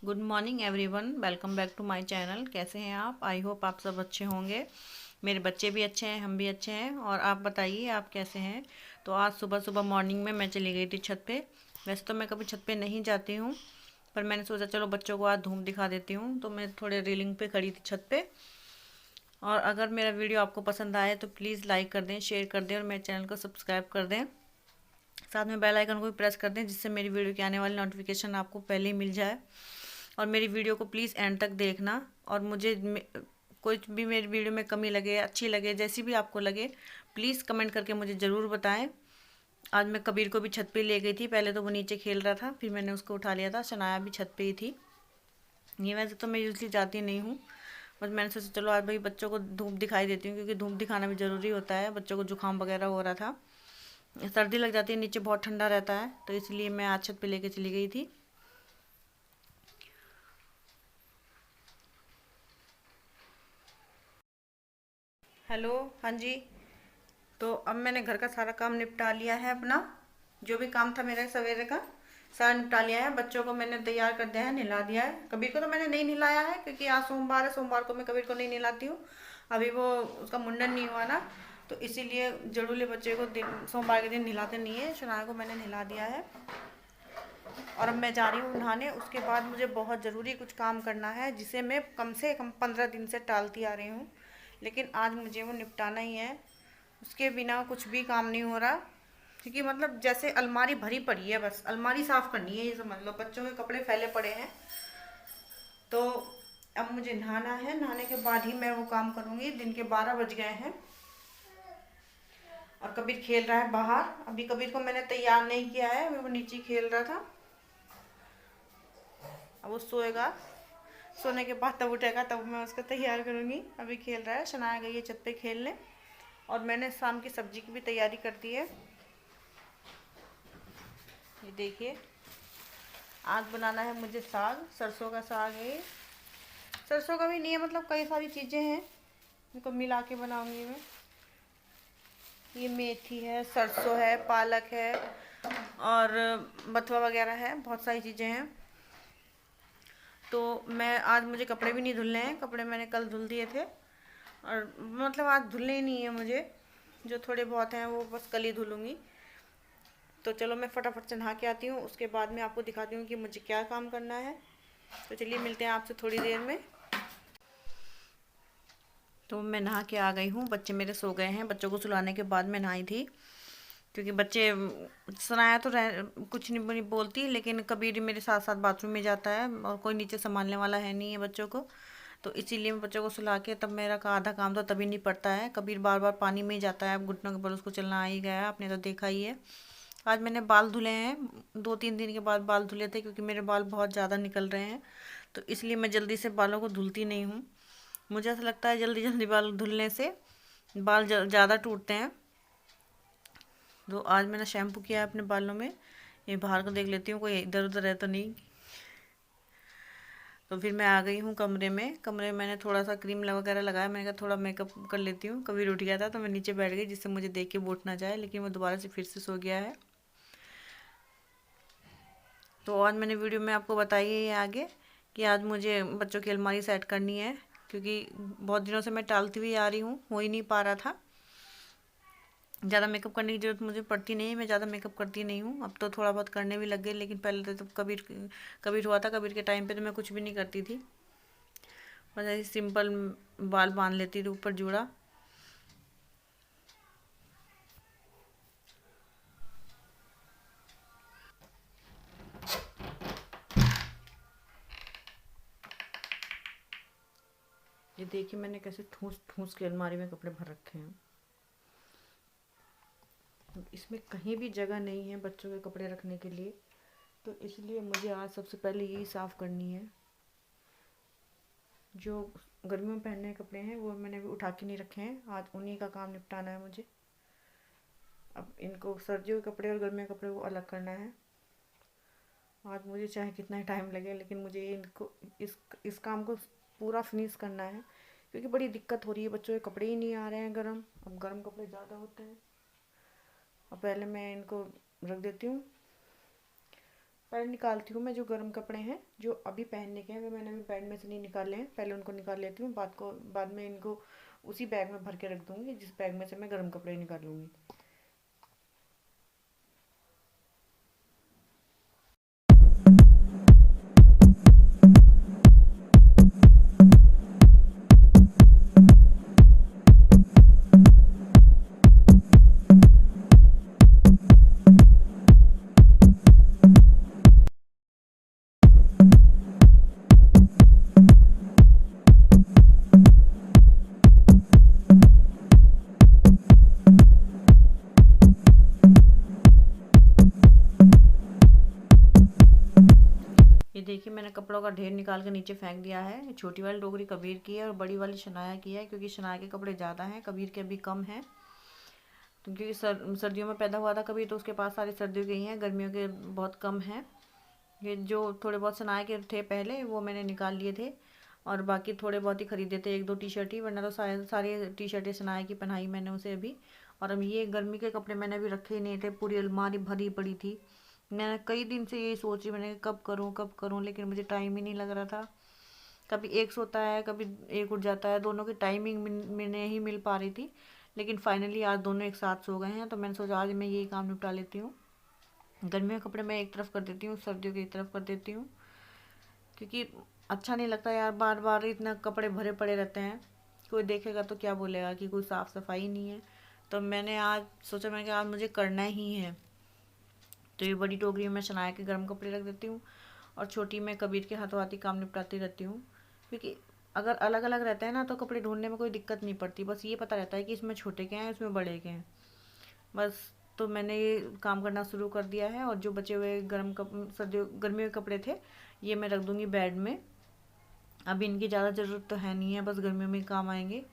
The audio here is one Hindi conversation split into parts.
Good morning everyone, welcome back to my channel. कैसे हैं आप? आई होप आप सब अच्छे होंगे। मेरे बच्चे भी अच्छे हैं, हम भी अच्छे हैं। और आप बताइए आप कैसे हैं? तो आज सुबह सुबह मॉर्निंग में मैं चली गई थी छत पे। वैसे तो मैं कभी छत पे नहीं जाती हूँ, पर मैंने सोचा चलो बच्चों को आज धूप दिखा देती हूँ। तो मैं थोड़े रेलिंग पे खड़ी थी छत पे। और अगर मेरा वीडियो आपको पसंद आए तो प्लीज़ लाइक कर दें, शेयर कर दें और मेरे चैनल को सब्सक्राइब कर दें। साथ में बेल आइकन को भी प्रेस कर दें, जिससे मेरी वीडियो की आने वाली नोटिफिकेशन आपको पहले ही मिल जाए। और मेरी वीडियो को प्लीज़ एंड तक देखना। और मुझे कुछ भी मेरी वीडियो में कमी लगे, अच्छी लगे, जैसी भी आपको लगे, प्लीज़ कमेंट करके मुझे ज़रूर बताएं। आज मैं कबीर को भी छत पे ले गई थी। पहले तो वो नीचे खेल रहा था, फिर मैंने उसको उठा लिया था। शनाया भी छत पे ही थी। ये वैसे तो मैं यूजली जाती नहीं हूँ, बस मैंने सोचा चलो आज भाई बच्चों को धूप दिखाई देती हूँ, क्योंकि धूप दिखाना भी ज़रूरी होता है। बच्चों को जुकाम वगैरह हो रहा था, सर्दी लग जाती है, नीचे बहुत ठंडा रहता है, तो इसलिए मैं आज छत पे लेके चली गई थी। हेलो, हाँ जी। तो अब मैंने घर का सारा काम निपटा लिया है अपना। जो भी काम था मेरा सवेरे का सारा निपटा लिया है। बच्चों को मैंने तैयार कर दिया है, नहला दिया है। कबीर को तो मैंने नहीं नहलाया है, क्योंकि आज सोमवार है, सोमवार को मैं कबीर को नहीं नहलाती हूँ। अभी वो उसका मुंडन नहीं हुआ ना, तो इसीलिए जड़ूले बच्चे को सोमवार के दिन नहलाते नहीं है। शनाया को मैंने नहला दिया है। और अब मैं जा रही हूँ नहाने। उसके बाद मुझे बहुत ज़रूरी कुछ काम करना है, जिसे मैं कम से कम 15 दिन से टालती आ रही हूँ, लेकिन आज मुझे वो निपटाना ही है। उसके बिना कुछ भी काम नहीं हो रहा, क्योंकि मतलब जैसे अलमारी भरी पड़ी है, बस अलमारी साफ़ करनी है, ये समझ लो। बच्चों के कपड़े फैले पड़े हैं। तो अब मुझे नहाना है, नहाने के बाद ही मैं वो काम करूँगी। दिन के 12 बज गए हैं और कबीर खेल रहा है बाहर। अभी कबीर को मैंने तैयार नहीं किया है, अभी वो नीचे खेल रहा था। अब वो सोएगा, सोने के बाद तब उठेगा, तब मैं उसको तैयार करूँगी। अभी खेल रहा है। शनाया गई है छत पे खेलने। और मैंने शाम की सब्जी की भी तैयारी कर दी है। ये देखिए, आज बनाना है मुझे साग, सरसों का साग है। सरसों का भी नहीं है, मतलब कई सारी चीज़ें हैं, इनको मिला के बनाऊंगी मैं। ये मेथी है, सरसों है, पालक है और बथुआ वगैरह है, बहुत सारी चीज़ें हैं। तो मैं आज मुझे कपड़े भी नहीं धुलने हैं, कपड़े मैंने कल धुल दिए थे। और मतलब आज धुलने ही नहीं है मुझे, जो थोड़े बहुत हैं वो बस कल ही धुलूँगी। तो चलो मैं फटाफट से नहा के आती हूँ, उसके बाद मैं आपको दिखाती हूँ कि मुझे क्या काम करना है। तो चलिए मिलते हैं आपसे थोड़ी देर में। तो मैं नहा के आ गई हूँ, बच्चे मेरे सो गए हैं। बच्चों को सुलाने के बाद मैं नहाई थी, क्योंकि बच्चे सुनाया तो कुछ नहीं बोलती, लेकिन कबीर मेरे साथ साथ बाथरूम में जाता है और कोई नीचे संभालने वाला है नहीं है बच्चों को। तो इसीलिए मैं बच्चों को सुला के तब मेरा का आधा काम तो तभी नहीं पड़ता है। कबीर बार बार पानी में ही जाता है, अब घुटनों के बल उसको चलना आ ही गया है, आपने तो देखा ही है। आज मैंने बाल धुले हैं, 2-3 दिन के बाद बाल धुले थे, क्योंकि मेरे बाल बहुत ज़्यादा निकल रहे हैं। तो इसलिए मैं जल्दी से बालों को धुलती नहीं हूँ। मुझे ऐसा लगता है जल्दी जल्दी बाल धुलने से बाल ज़्यादा टूटते हैं। तो आज मैंने शैम्पू किया है अपने बालों में। ये बाहर को देख लेती हूँ कोई इधर उधर है तो नहीं। तो फिर मैं आ गई हूँ कमरे में। कमरे में मैंने थोड़ा सा क्रीम वगैरह लगाया। मैंने कहा थोड़ा मेकअप कर लेती हूँ। कभी उठ गया था तो मैं नीचे बैठ गई, जिससे मुझे देख के वो उठ ना जाए, लेकिन वो दोबारा से फिर से सो गया है। तो आज मैंने वीडियो में आपको बताई है ये आगे, कि आज मुझे बच्चों की अलमारी सेट करनी है, क्योंकि बहुत दिनों से मैं टालती हुई आ रही हूँ, हो ही नहीं पा रहा था। ज़्यादा मेकअप करने की ज़रूरत मुझे पड़ती नहीं है, मैं ज़्यादा मेकअप करती नहीं हूँ। अब तो थोड़ा बहुत करने भी लग गए, लेकिन पहले तो जब कबीर कबीर हुआ था, कबीर के टाइम पे तो मैं कुछ भी नहीं करती थी, बस ऐसे सिंपल बाल बांध लेती थी ऊपर जूड़ा। ये देखिए मैंने कैसे ठूस ठूस के अलमारी में कपड़े भर रखे हैं। इसमें कहीं भी जगह नहीं है बच्चों के कपड़े रखने के लिए, तो इसलिए मुझे आज सबसे पहले यही साफ़ करनी है। जो गर्मियों में पहनने के कपड़े हैं वो मैंने भी उठा के नहीं रखे हैं, आज उन्हीं का काम निपटाना है मुझे। अब इनको सर्दियों के कपड़े और गर्मियों के कपड़े को अलग करना है। आज मुझे चाहे कितना ही टाइम लगे, लेकिन मुझे इनको इस काम को पूरा फिनिश करना है, क्योंकि बड़ी दिक्कत हो रही है। बच्चों के कपड़े ही नहीं आ रहे हैं गर्म, अब गर्म कपड़े ज़्यादा होते हैं। अब पहले मैं इनको रख देती हूँ, पहले निकालती हूँ मैं जो गर्म कपड़े हैं जो अभी पहनने के हैं, अगर मैंने अभी बेड में से नहीं निकाले हैं, पहले उनको निकाल लेती हूँ, बाद में इनको उसी बैग में भर के रख दूँगी जिस बैग में से मैं गर्म कपड़े निकालूँगी। ये देखिए मैंने कपड़ों का ढेर निकाल के नीचे फेंक दिया है। छोटी वाली टोकरी कबीर की है और बड़ी वाली शनाया की है, क्योंकि शनाया के कपड़े ज़्यादा हैं, कबीर के अभी कम हैं। तो क्योंकि सर्दियों में पैदा हुआ था कबीर, तो उसके पास सारी सर्दियों के ही हैं, गर्मियों के बहुत कम हैं। ये जो थोड़े बहुत शनाया के थे पहले वो मैंने निकाल लिए थे, और बाकी थोड़े बहुत ही खरीदे थे, 1-2 टी शर्ट ही, वरना तो सारी टी शर्टें शनाया की पहनाई मैंने उसे अभी। और अब ये गर्मी के कपड़े मैंने अभी रखे ही नहीं थे, पूरी अलमारी भरी पड़ी थी। मैं कई दिन से यही सोच रही, मैंने कब करूँ, लेकिन मुझे टाइम ही नहीं लग रहा था। कभी एक सोता है, कभी एक उठ जाता है, दोनों की टाइमिंग में नहीं मिल पा रही थी। लेकिन फाइनली आज दोनों एक साथ सो गए हैं, तो मैंने सोचा आज मैं यही काम निपटा लेती हूँ। गर्मियों के कपड़े मैं एक तरफ कर देती हूँ, सर्दियों की एक तरफ कर देती हूँ, क्योंकि अच्छा नहीं लगता यार, बार बार इतना कपड़े भरे पड़े रहते हैं। कोई देखेगा तो क्या बोलेगा कि कोई साफ़ सफाई नहीं है। तो मैंने आज सोचा, मैं कि आज मुझे करना ही है। तो ये बड़ी टोकरी में मैं शनाया के गर्म कपड़े रख देती हूँ, और छोटी में कबीर के हाथों हाथी काम निपटाती रहती हूँ। क्योंकि अगर अलग अलग रहते हैं ना तो कपड़े ढूंढने में कोई दिक्कत नहीं पड़ती, बस ये पता रहता है कि इसमें छोटे के हैं, इसमें बड़े के हैं, बस। तो मैंने ये काम करना शुरू कर दिया है, और जो बचे हुए सर्दियों गर्मियों के कपड़े थे ये मैं रख दूँगी बेड में। अभी इनकी ज़्यादा ज़रूरत तो है नहीं है, बस गर्मियों में ही काम आएंगे।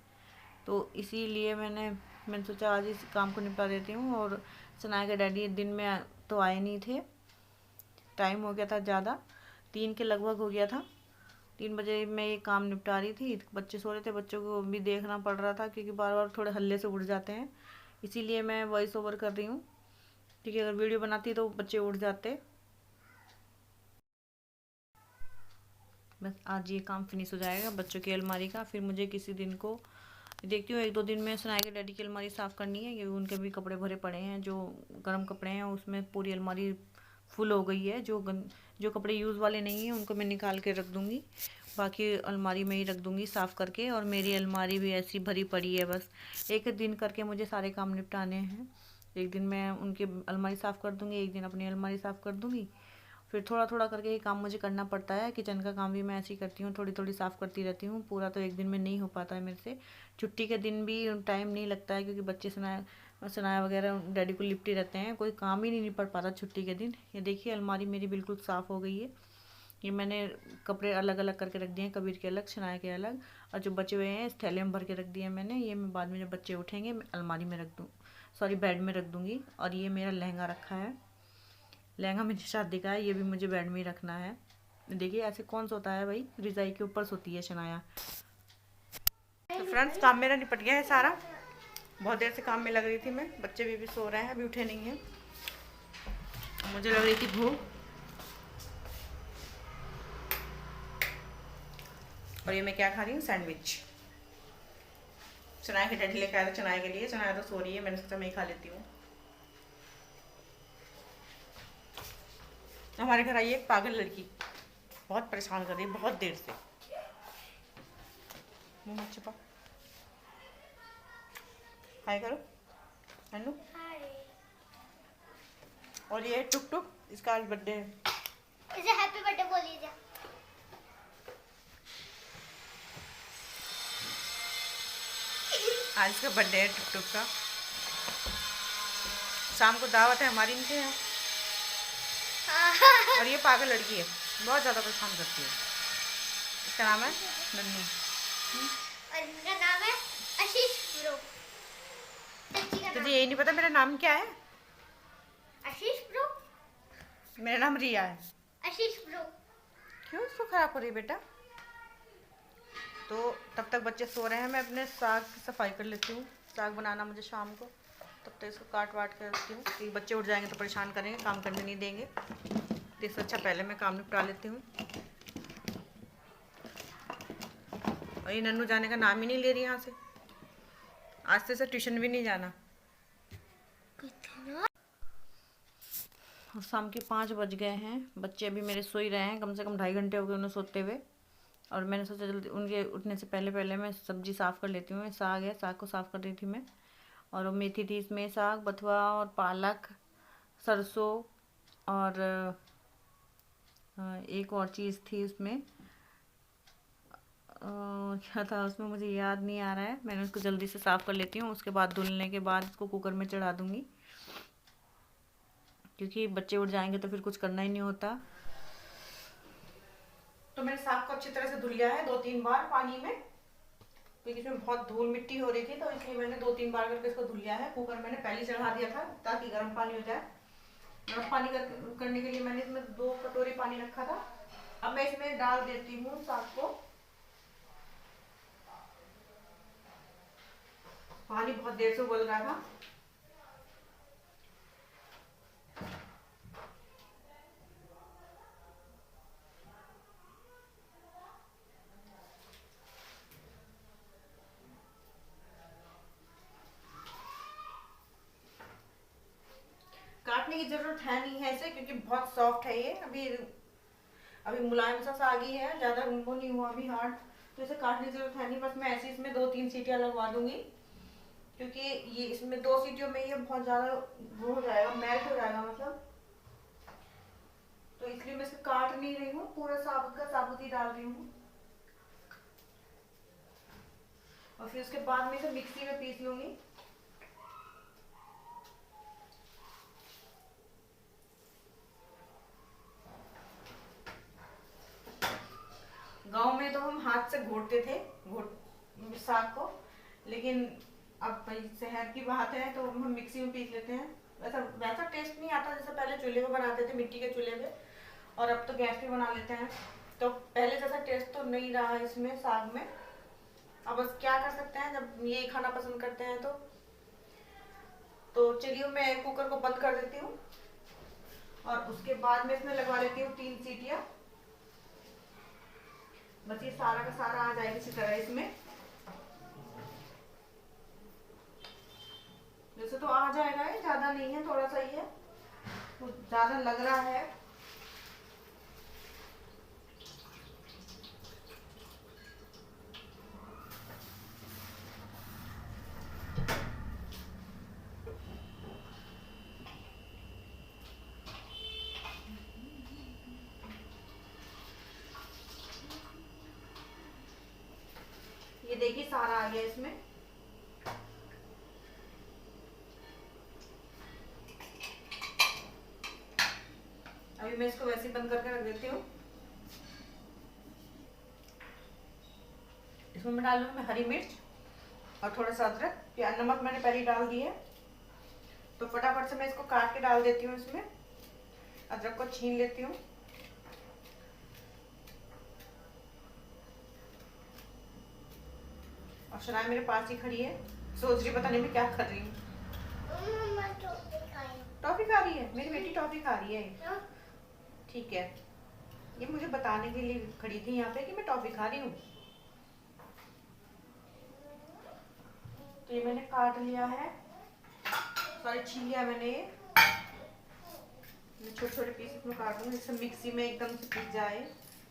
तो इसीलिए मैंने सोचा आज इस काम को निपटा देती हूँ। और सनाया के डैडी दिन में तो आए नहीं थे, टाइम हो गया था ज़्यादा, 3 के लगभग हो गया था। 3 बजे मैं ये काम निपटा रही थी, बच्चे सो रहे थे, बच्चों को भी देखना पड़ रहा था, क्योंकि बार बार थोड़े हल्ले से उठ जाते हैं, इसीलिए मैं वॉइस ओवर कर रही हूँ। क्योंकि अगर वीडियो बनाती तो बच्चे उठ जाते। बस आज ये काम फिनिश हो जाएगा बच्चों की अलमारी का, फिर मुझे किसी दिन को देखती हूँ, 1-2 दिन में सनाया के डैडी की अलमारी साफ़ करनी है, क्योंकि उनके भी कपड़े भरे पड़े हैं, जो गर्म कपड़े हैं उसमें पूरी अलमारी फुल हो गई है। जो कपड़े यूज़ वाले नहीं हैं उनको मैं निकाल के रख दूँगी, बाकी अलमारी में ही रख दूँगी साफ़ करके। और मेरी अलमारी भी ऐसी भरी पड़ी है, बस एक दिन करके मुझे सारे काम निपटाने हैं। एक दिन मैं उनकी अलमारी साफ़ कर दूँगी, एक दिन अपनी अलमारी साफ़ कर दूँगी। फिर थोड़ा थोड़ा करके ये काम मुझे करना पड़ता है। किचन का काम भी मैं ऐसे ही करती हूँ, थोड़ी थोड़ी साफ़ करती रहती हूँ, पूरा तो एक दिन में नहीं हो पाता है मेरे से। छुट्टी के दिन भी टाइम नहीं लगता है, क्योंकि बच्चे सनाया वगैरह डैडी को लिपटे रहते हैं, कोई काम ही नहीं निपट पाता छुट्टी के दिन। ये देखिए अलमारी मेरी बिल्कुल साफ़ हो गई है। ये मैंने कपड़े अलग अलग करके रख दिए हैं, कबीर के अलग, शनाया के अलग, और जो बचे हुए हैं इस थैले में भर के रख दिए हैं मैंने। ये मैं बाद में जब बच्चे उठेंगे मैं अलमारी में रख दूँ, सॉरी बेड में रख दूँगी। और ये मेरा लहंगा रखा है, लहंगा मेरी शादी का है, ये भी मुझे बेड में ही रखना है। देखिए ऐसे कौन सोता है भाई, रिजाई के ऊपर सोती है शनाया। तो फ्रेंड्स काम मेरा निपट गया है सारा, बहुत देर से काम में लग रही थी मैं, बच्चे भी सो रहे हैं, अभी उठे नहीं हैं। मुझे लग रही थी भूख, और ये मैं क्या खा रही हूँ, सैंडविच। चनाया के डैडी लेकर आया था चनाया के लिए, चनाया तो सो रही है, मैंने सोचा मैं ही खा लेती हूँ। हमारे घर आई एक पागल लड़की, बहुत परेशान कर रही है बहुत देर से। मुँह मत छुपा, हाय करो हेलो। और ये टुक टुक, इसका आज बर्थडे है, इसे हैप्पी बर्थडे बोल लीजिए। आज इसका बर्थडे है टुक टुक का। शाम को दावत है हमारी इनके यहाँ। और ये पागल लड़की है, बहुत ज़्यादा परेशान करती है। इसका नाम है नन्नू, और इनका नाम है आशीष ब्रो। तुझे यही नहीं पता मेरा नाम क्या है? आशीष ब्रो, मेरा नाम रिया है। आशीष ब्रो। क्यों इसको खराब हो रही है बेटा? तो तब तक बच्चे सो रहे हैं, मैं अपने साग की सफाई कर लेती हूँ, साग बनाना मुझे शाम को, तब तक इसको काट वाट कर रखती हूँ, क्योंकि बच्चे उठ जाएंगे तो परेशान करेंगे, काम करने नहीं देंगे। इससे अच्छा पहले मैं काम निपटा लेती हूँ। और ये नन्नू जाने का नाम ही नहीं ले रही यहाँ से। आज से ट्यूशन भी नहीं जाना। और शाम के 5 बज गए हैं। बच्चे अभी मेरे सो ही रहे हैं, कम से कम 2.5 घंटे हो गए उन्हें सोते हुए। और मैंने सोचा जल्दी उनके उठने से पहले पहले मैं सब्ज़ी साफ़ कर लेती हूँ। साग है, साग को साफ़ कर रही थी मैं। और वो मेथी थी इसमें, साग बथुआ और पालक, सरसों और एक और चीज़ थी उसमें, क्या था उसमें मुझे याद नहीं आ रहा है। मैंने उसको जल्दी से साफ़ कर लेती हूँ। उसके बाद धुलने के बाद इसको कुकर में चढ़ा दूँगी, क्योंकि बच्चे उठ जाएंगे तो फिर कुछ करना ही नहीं होता। तो मैंने साग को अच्छी तरह से धुल लिया है 2-3 बार पानी में, क्योंकि इसमें बहुत धूल मिट्टी हो रही थी, तो इसलिए मैंने 2-3 बार करके इसको धुल लिया है। कुकर मैंने पहले चढ़ा दिया था ताकि गर्म पानी हो जाए। गर्म पानी करने के लिए मैंने इसमें 2 कटोरी पानी रखा था। अब मैं इसमें डाल देती हूँ साग को। पानी बहुत देर से उबल रहा था। काटने की जरूरत है नहीं है इसे, क्योंकि बहुत सॉफ्ट है ये। अभी अभी मुलायम सा साग ही है, ज्यादा वो नहीं हुआ अभी हार्ड, तो इसे काटने की जरूरत है नहीं। बस मैं ऐसे इसमें 2-3 सीटियां लगवा दूंगी, क्योंकि ये इसमें 2 सीटियों में ये बहुत ज्यादा वो हो जाएगा, मेल्ट हो जाएगा मतलब। तो इसलिए मैं इसे काट नहीं रही हूँ, पूरा साबुत का साबुत ही डाल रही हूँ। और फिर उसके बाद में इसे मिक्सी में पीस लूंगी। गांव में तो हम हाथ से घोटते थे साग को, लेकिन अब भाई शहर की बात है तो हम मिक्सी में पीस लेते हैं। वैसा वैसा टेस्ट नहीं आता जैसे पहले चूल्हे पे बनाते थे, मिट्टी के चूल्हे पे, और अब तो गैस पे बना लेते हैं। तो पहले जैसा टेस्ट तो नहीं रहा इसमें साग में। अब बस क्या कर सकते हैं, जब ये खाना पसंद करते हैं तो चलिए मैं कुकर को बंद कर देती हूँ। और उसके बाद में इसमें लगवा लेती हूँ 3 सीटियाँ। बस ये सारा का सारा आ जाएगा इसी तरह इसमें। वैसे तो आ जाएगा, ये ज्यादा नहीं है, थोड़ा सा ही है, तो ज्यादा लग रहा है। ये देखिए सारा आ गया इसमें। अभी मैं इसको वैसे ही बंद करके रख देती हूँ। इसमें मैं डाल लूंगी हरी मिर्च और थोड़ा सा अदरक। प्याज नमक मैंने पहले डाल दी है, तो फटाफट से मैं इसको काट के डाल देती हूँ इसमें। अदरक को छीन लेती हूँ। और शनाया मेरे पास ही खड़ी है, सोच रही पता नहीं मैं क्या कर रही हूँ। टॉफी खा रही है मेरी बेटी, टॉफी खा रही है। ठीक है, ये मुझे बताने के लिए खड़ी थी यहाँ पे कि मैं टॉफी खा रही हूँ। तो ये मैंने काट लिया है, सॉरी छीन लिया मैंने। ये छोटे छोटे पीसेस में काट दूँगी जिससे मिक्सी में एकदम से पिस जाए,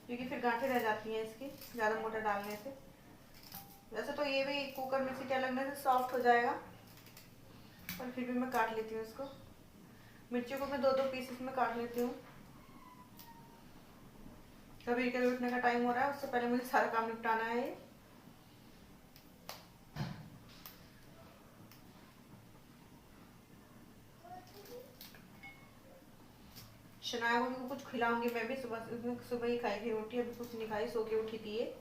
क्योंकि फिर गांठें रह जाती हैं इसकी ज़्यादा मोटा डालने से। वैसे तो ये भी कुकर में सीटियां लगने से सॉफ्ट हो जाएगा, पर फिर भी मैं काट लेती हूँ इसको। मिर्चियों को मैं 2-2 पीसेस में काट लेती हूँ। कभी कभी उठने का टाइम हो रहा है, उससे पहले मुझे सारा काम निपटाना है। ये शनाया को कुछ खिलाऊंगी मैं भी। सुबह ही खाई थी रोटी, अभी कुछ नहीं खाई, सो के उठी थी ये।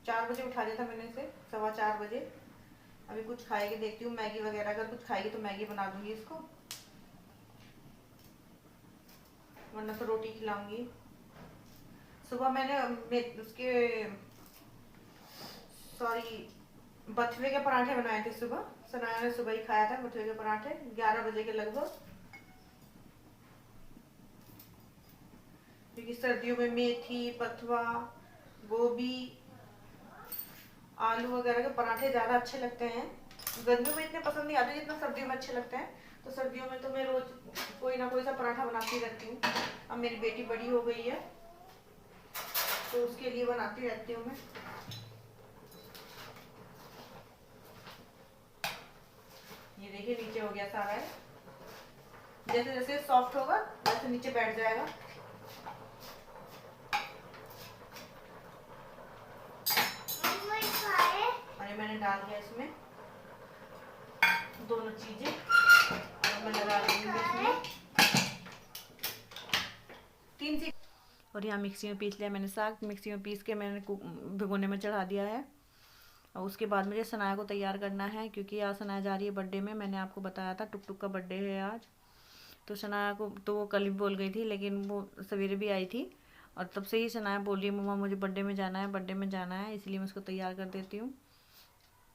4 बजे उठा दिया था मैंने इसे, 4:15 बजे। अभी कुछ खाएगी, देखती हूँ मैगी वगैरह, अगर कुछ खाएगी तो मैगी बना दूंगी इसको, वरना तो रोटी खिलाऊंगी। सुबह मैंने उसके बथुए के पराठे बनाए थे सुबह। सनाया ने सुबह ही खाया था बथुए के पराठे 11 बजे के लगभग। क्योंकि सर्दियों में मेथी, बथुआ, गोभी, आलू वगैरह के पराठे ज़्यादा अच्छे लगते हैं। गर्मियों में इतने पसंद नहीं आते जितना सर्दियों में अच्छे लगते हैं। तो सर्दियों में तो मैं रोज कोई ना कोई सा पराठा बनाती रहती हूँ। अब मेरी बेटी बड़ी हो गई है तो उसके लिए बनाती रहती हूँ मैं। ये देखिए नीचे हो गया सारा है। जैसे जैसे सॉफ्ट होगा वैसे नीचे बैठ जाएगा। अरे मैंने डाल दिया इसमें दोनों चीजें और मैं लगा दूंगी इसमें 3 सी। और यहाँ मिक्सी में पीस लिया मैंने साग। मिक्सी में पीस के मैंने भिगोने में चढ़ा दिया है। और उसके बाद मुझे सनाया को तैयार करना है क्योंकि आज सनाया जा रही है बर्थडे में। मैंने आपको बताया था टुक टुक का बर्थडे है आज। तो सनाया को तो वो कल भी बोल गई थी लेकिन वो सवेरे भी आई थी और तब से ही सनाया बोल रही है मम्मा मुझे बर्थडे में जाना है, बर्थडे में जाना है, इसलिए मैं उसको तैयार कर देती हूँ।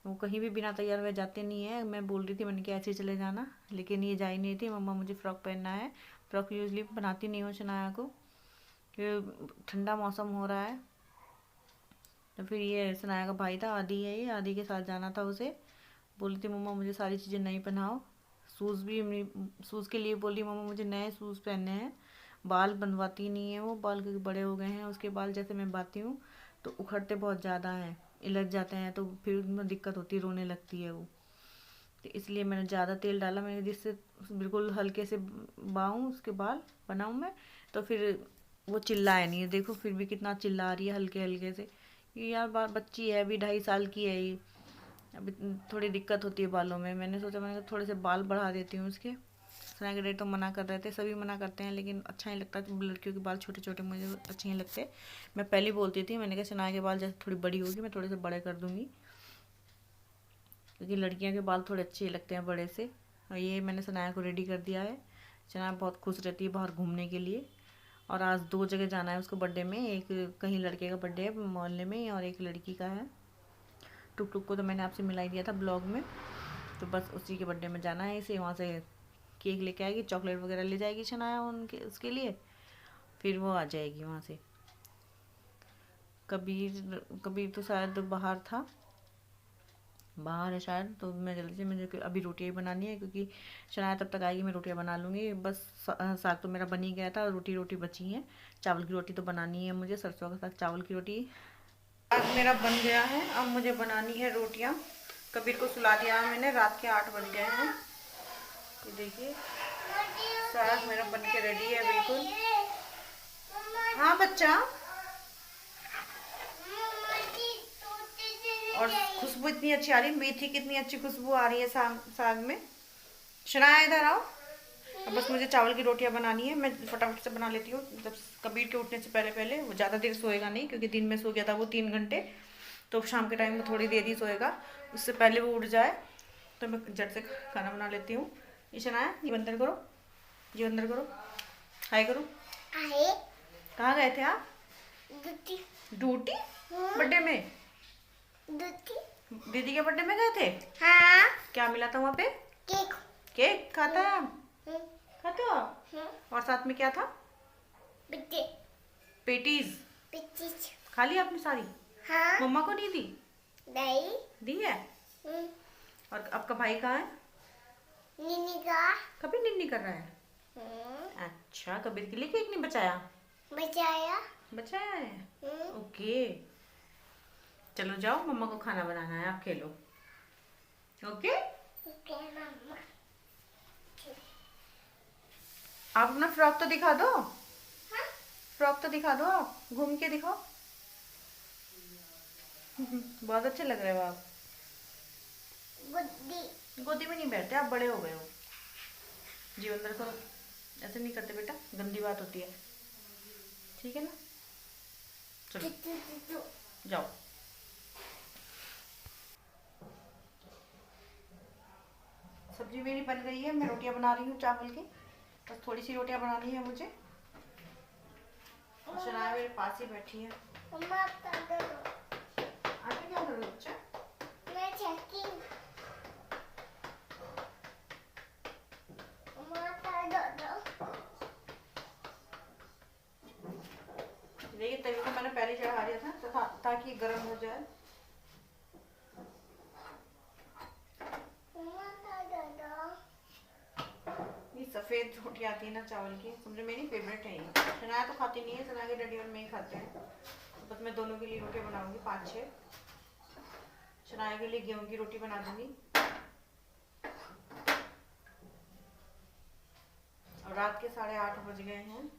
वो कहीं भी बिना तैयार हुए जाते नहीं है। मैं बोल रही थी मैंने क्या ऐसे ही चले जाना, लेकिन ये जा ही नहीं थी। मम्मा मुझे फ़्रॉक पहनना है। फ़्रॉक यूजली बनाती नहीं हूँ सनाया को क्योंकि ठंडा मौसम हो रहा है। तो फिर ये सनाया का भाई था, आदि है ये, आदि के साथ जाना था उसे। बोली थी मम्मा मुझे सारी चीज़ें नई पहनाओ। शूज़ भी शूज़ के लिए बोली मम्मा मुझे नए शूज़ पहनने हैं। बाल बनवाती नहीं है वो, बाल क्योंकि बड़े हो गए हैं उसके बाल। जैसे मैं बाती हूँ तो उखड़ते बहुत ज़्यादा हैं, इलझ जाते हैं, तो फिर उनमें दिक्कत होती है, रोने लगती है वो। तो इसलिए मैंने ज़्यादा तेल डाला मैंने जिससे बिल्कुल हल्के से बाऊँ उसके बाल बनाऊँ मैं। तो फिर वो चिल्लाए नहीं। देखो फिर भी कितना चिल्ला रही है हल्के हल्के से। ये यार बच्ची है अभी 2.5 साल की है ये, अभी थोड़ी दिक्कत होती है बालों में। मैंने सोचा मैंने कहा थोड़े से बाल बढ़ा देती हूँ उसके। सना के डैडी तो मना कर रहे थे, सभी मना करते हैं लेकिन अच्छा नहीं लगता। लड़कियों के बाल छोटे छोटे मुझे अच्छे नहीं लगते। मैं पहले बोलती थी, मैंने कहा सना के बाल जैसे थोड़ी बड़ी होगी मैं थोड़े से बड़े कर दूँगी क्योंकि लड़कियों के बाल थोड़े अच्छे लगते हैं बड़े से। और ये मैंने सनाया को रेडी कर दिया है। सनाया बहुत खुश रहती है बाहर घूमने के लिए। और आज 2 जगह जाना है उसको बर्थडे में। एक कहीं लड़के का बर्थडे है मोहल्ले में और एक लड़की का है। टुक टुक को तो मैंने आपसे मिला ही दिया था ब्लॉग में। तो बस उसी के बर्थडे में जाना है इसे। वहाँ से केक लेके आएगी, चॉकलेट वगैरह ले जाएगी शनाया उनके उसके लिए। फिर वो आ जाएगी वहाँ से। कबीर कबीर तो शायद बाहर था, बाहर है शायद। तो मैं जल्दी से मुझे अभी रोटियाँ ही बनानी है क्योंकि शनाया तब तक आएगी मैं रोटियाँ बना लूँगी। बस साग तो मेरा बन ही गया था, रोटी रोटी बची है। चावल की रोटी तो बनानी है मुझे, सरसों के साथ चावल की रोटी। साग मेरा बन गया है, अब मुझे बनानी है रोटियाँ। कबीर को सुला दिया मैंने, रात के 8 बज गए हैं। ये देखिए साग मेरा बन के रेडी है बिल्कुल। हाँ बच्चा। और खुशबू इतनी अच्छी आ रही है, मेथी कितनी अच्छी खुशबू आ रही है साग में। शनाया इधर आओ। अब बस मुझे चावल की रोटियां बनानी है, मैं फटाफट से बना लेती हूँ। जब कबीर के उठने से पहले पहले, वो ज़्यादा देर सोएगा नहीं क्योंकि दिन में सो गया था वो 3 घंटे। तो शाम के टाइम में थोड़ी देर ही सोएगा, उससे पहले वो उठ जाए तो मैं झट से खाना बना लेती हूँ। ये शनाया ये अंदर करो, ये अंदर करो, हाय करो। कहाँ गए थे आप? ड्यूटी बर्थडे में? दीदी के बर्थडे में गए थे? हाँ। क्या मिला था वहाँ पे? केक। केक खाता है आप? खाते हो आप? और साथ में क्या था? पेटीज। खा ली आपने सारी? हाँ। मम्मा को नहीं दी? नहीं। दी है? और आपका भाई कहाँ है? निन्नी का। कभी निन्नी कर रहा है? अच्छा, कबीर के लिए केक नहीं बचाया? बचाया है। ओके चलो जाओ, मम्मा को खाना बनाना है, आप खेलो। ओके मम्मा। आप अपना फ्रॉक तो दिखा दो। हाँ? फ्रॉक तो दिखा दो, आप घूम के दिखाओ। बहुत अच्छे लग रहे हो आप। गोदी में नहीं बैठते, आप बड़े हो गए हो। जी अंदर करो, ऐसे नहीं करते बेटा, गंदी बात होती है। ठीक है ना? चलो जाओ। सब्जी मेरी बन गई है, मैं रोटियां बना रही हूँ चावल की। बस थोड़ी सी रोटियां बनानी है मुझे। और शनाया मेरे पास ही बैठी है। आगे क्या कर रहे हो बच्चा? मैं चेकिंग। कढ़ाई चढ़ा दिया था ताकि गर्म हो जाए। ये सफ़ेद रोटी आती है ना चावल की, समझो मेरी फेवरेट है ये। शनाया तो खाती नहीं है, शनाया के डैडी और मैं ही खाते हैं। तो बस मैं दोनों के लिए रोटी बनाऊंगी 5-6। शनाया के लिए गेहूं की रोटी बना दूंगी। और रात के 8:30 बज गए हैं।